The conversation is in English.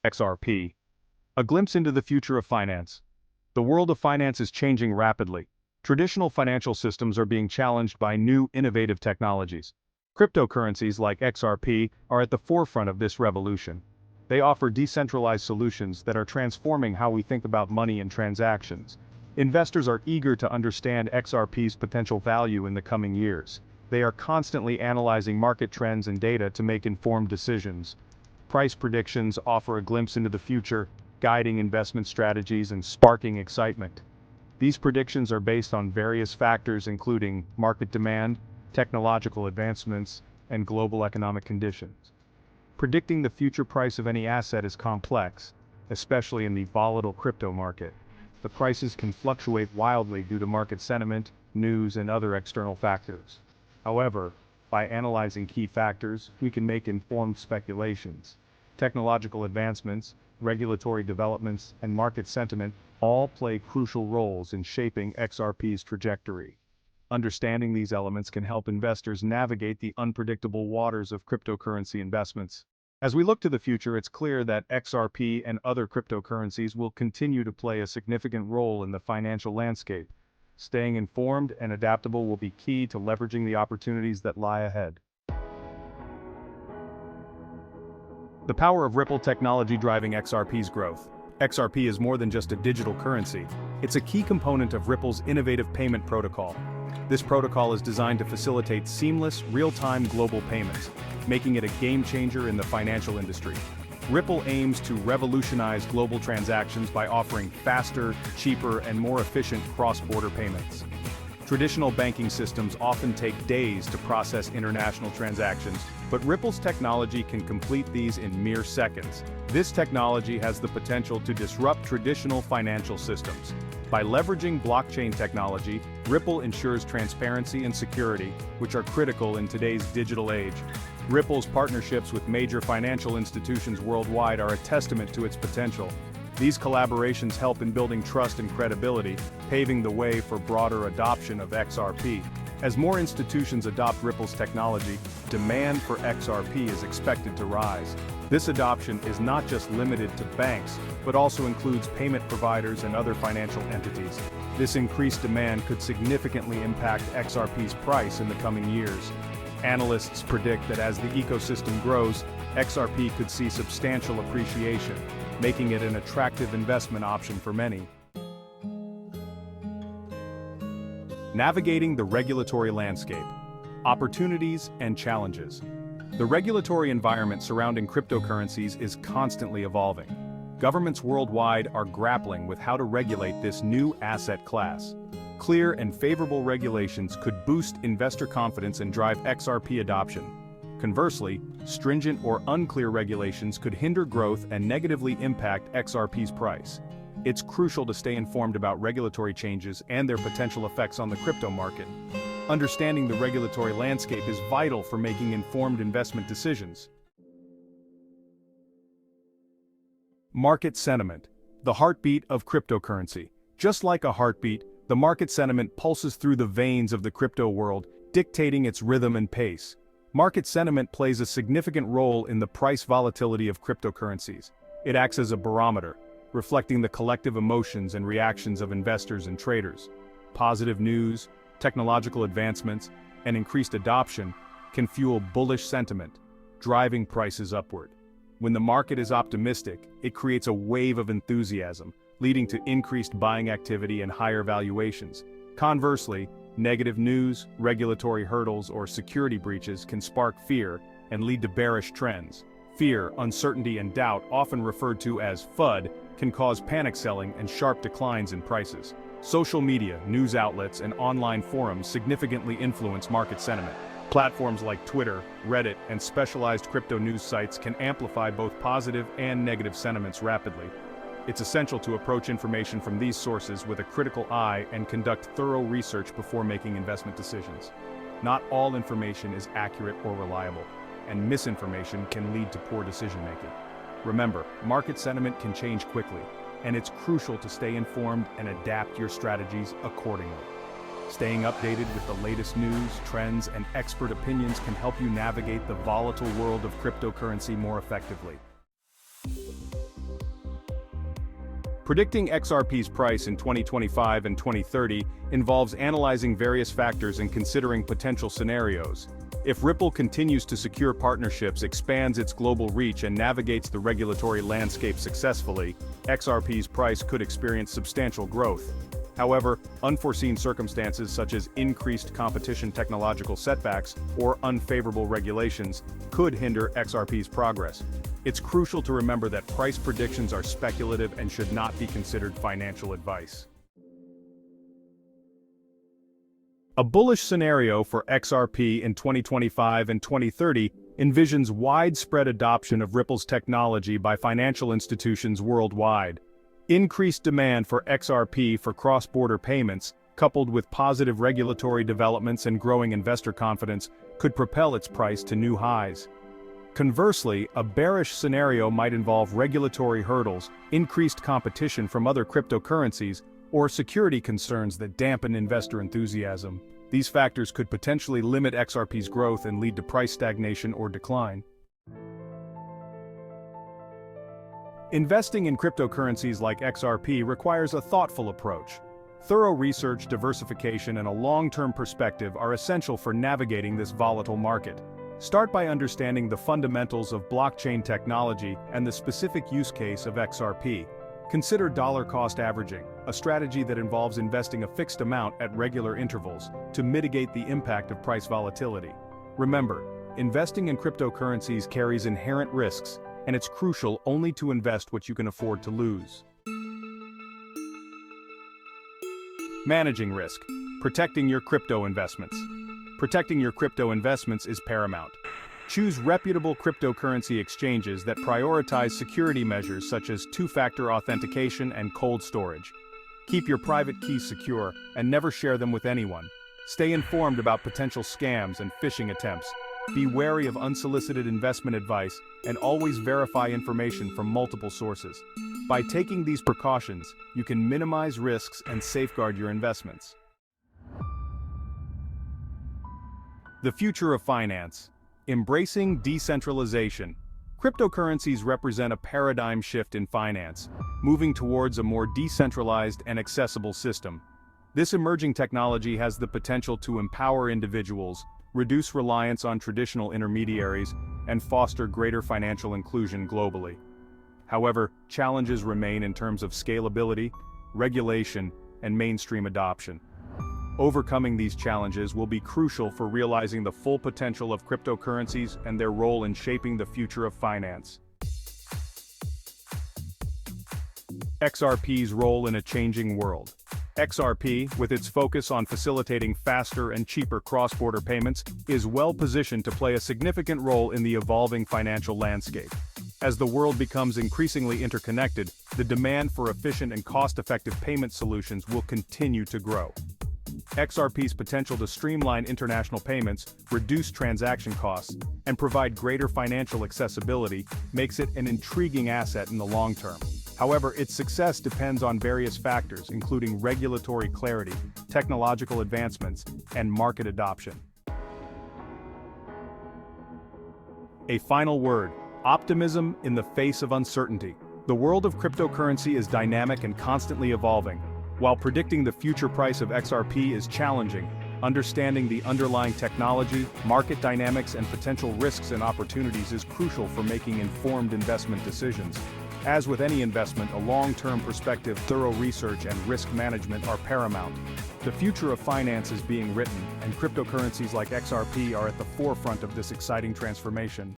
XRP. A glimpse into the future of finance. The world of finance is changing rapidly. Traditional financial systems are being challenged by new, innovative technologies. Cryptocurrencies like XRP are at the forefront of this revolution. They offer decentralized solutions that are transforming how we think about money and transactions. Investors are eager to understand XRP's potential value in the coming years. They are constantly analyzing market trends and data to make informed decisions. Price predictions offer a glimpse into the future, guiding investment strategies and sparking excitement. These predictions are based on various factors including market demand, technological advancements, and global economic conditions. Predicting the future price of any asset is complex, especially in the volatile crypto market. The prices can fluctuate wildly due to market sentiment, news, and other external factors. However, by analyzing key factors, we can make informed speculations. Technological advancements, regulatory developments, and market sentiment all play crucial roles in shaping XRP's trajectory. Understanding these elements can help investors navigate the unpredictable waters of cryptocurrency investments. As we look to the future, it's clear that XRP and other cryptocurrencies will continue to play a significant role in the financial landscape. Staying informed and adaptable will be key to leveraging the opportunities that lie ahead. The power of Ripple technology driving XRP's growth. XRP is more than just a digital currency. It's a key component of Ripple's innovative payment protocol. This protocol is designed to facilitate seamless, real-time global payments, making it a game-changer in the financial industry. Ripple aims to revolutionize global transactions by offering faster, cheaper, and more efficient cross-border payments. Traditional banking systems often take days to process international transactions, but Ripple's technology can complete these in mere seconds. This technology has the potential to disrupt traditional financial systems. By leveraging blockchain technology, Ripple ensures transparency and security, which are critical in today's digital age. Ripple's partnerships with major financial institutions worldwide are a testament to its potential. These collaborations help in building trust and credibility, paving the way for broader adoption of XRP. As more institutions adopt Ripple's technology, demand for XRP is expected to rise. This adoption is not just limited to banks, but also includes payment providers and other financial entities. This increased demand could significantly impact XRP's price in the coming years. Analysts predict that as the ecosystem grows, XRP could see substantial appreciation, making it an attractive investment option for many. Navigating the regulatory landscape. Opportunities and challenges. The regulatory environment surrounding cryptocurrencies is constantly evolving. Governments worldwide are grappling with how to regulate this new asset class. Clear and favorable regulations could boost investor confidence and drive XRP adoption. Conversely, stringent or unclear regulations could hinder growth and negatively impact XRP's price. It's crucial to stay informed about regulatory changes and their potential effects on the crypto market. Understanding the regulatory landscape is vital for making informed investment decisions. Market sentiment, the heartbeat of cryptocurrency. Just like a heartbeat, the market sentiment pulses through the veins of the crypto world, dictating its rhythm and pace. Market sentiment plays a significant role in the price volatility of cryptocurrencies. It acts as a barometer, reflecting the collective emotions and reactions of investors and traders. Positive news, technological advancements, and increased adoption can fuel bullish sentiment, driving prices upward. When the market is optimistic, it creates a wave of enthusiasm, leading to increased buying activity and higher valuations. Conversely, negative news, regulatory hurdles, or security breaches can spark fear and lead to bearish trends. Fear, uncertainty, and doubt, often referred to as FUD, can cause panic selling and sharp declines in prices. Social media, news outlets, and online forums significantly influence market sentiment. Platforms like Twitter, Reddit, and specialized crypto news sites can amplify both positive and negative sentiments rapidly. It's essential to approach information from these sources with a critical eye and conduct thorough research before making investment decisions. Not all information is accurate or reliable, and misinformation can lead to poor decision-making. Remember, market sentiment can change quickly, and it's crucial to stay informed and adapt your strategies accordingly. Staying updated with the latest news, trends, and expert opinions can help you navigate the volatile world of cryptocurrency more effectively. Predicting XRP's price in 2025 and 2030 involves analyzing various factors and considering potential scenarios. If Ripple continues to secure partnerships, expands its global reach, and navigates the regulatory landscape successfully, XRP's price could experience substantial growth. However, unforeseen circumstances such as increased competition, technological setbacks, or unfavorable regulations could hinder XRP's progress. It's crucial to remember that price predictions are speculative and should not be considered financial advice. A bullish scenario for XRP in 2025 and 2030 envisions widespread adoption of Ripple's technology by financial institutions worldwide. Increased demand for XRP for cross-border payments, coupled with positive regulatory developments and growing investor confidence, could propel its price to new highs. Conversely, a bearish scenario might involve regulatory hurdles, increased competition from other cryptocurrencies, or security concerns that dampen investor enthusiasm. These factors could potentially limit XRP's growth and lead to price stagnation or decline. Investing in cryptocurrencies like XRP requires a thoughtful approach. Thorough research, diversification, and a long-term perspective are essential for navigating this volatile market. Start by understanding the fundamentals of blockchain technology and the specific use case of XRP. Consider dollar-cost averaging, a strategy that involves investing a fixed amount at regular intervals to mitigate the impact of price volatility. Remember, investing in cryptocurrencies carries inherent risks, and it's crucial only to invest what you can afford to lose. Managing risk. Protecting your crypto investments. Protecting your crypto investments is paramount. Choose reputable cryptocurrency exchanges that prioritize security measures such as two-factor authentication and cold storage. Keep your private keys secure and never share them with anyone. Stay informed about potential scams and phishing attempts. Be wary of unsolicited investment advice and always verify information from multiple sources. By taking these precautions, you can minimize risks and safeguard your investments. The future of finance. Embracing decentralization. Cryptocurrencies represent a paradigm shift in finance, moving towards a more decentralized and accessible system. This emerging technology has the potential to empower individuals, reduce reliance on traditional intermediaries, and foster greater financial inclusion globally. However, challenges remain in terms of scalability, regulation, and mainstream adoption. Overcoming these challenges will be crucial for realizing the full potential of cryptocurrencies and their role in shaping the future of finance. XRP's role in a changing world. XRP, with its focus on facilitating faster and cheaper cross-border payments, is well positioned to play a significant role in the evolving financial landscape. As the world becomes increasingly interconnected, the demand for efficient and cost-effective payment solutions will continue to grow. XRP's potential to streamline international payments, reduce transaction costs, and provide greater financial accessibility makes it an intriguing asset in the long term. However, its success depends on various factors, including regulatory clarity, technological advancements, and market adoption. A final word: optimism in the face of uncertainty. The world of cryptocurrency is dynamic and constantly evolving. While predicting the future price of XRP is challenging, understanding the underlying technology, market dynamics, and potential risks and opportunities is crucial for making informed investment decisions. As with any investment, a long-term perspective, thorough research, and risk management are paramount. The future of finance is being written, and cryptocurrencies like XRP are at the forefront of this exciting transformation.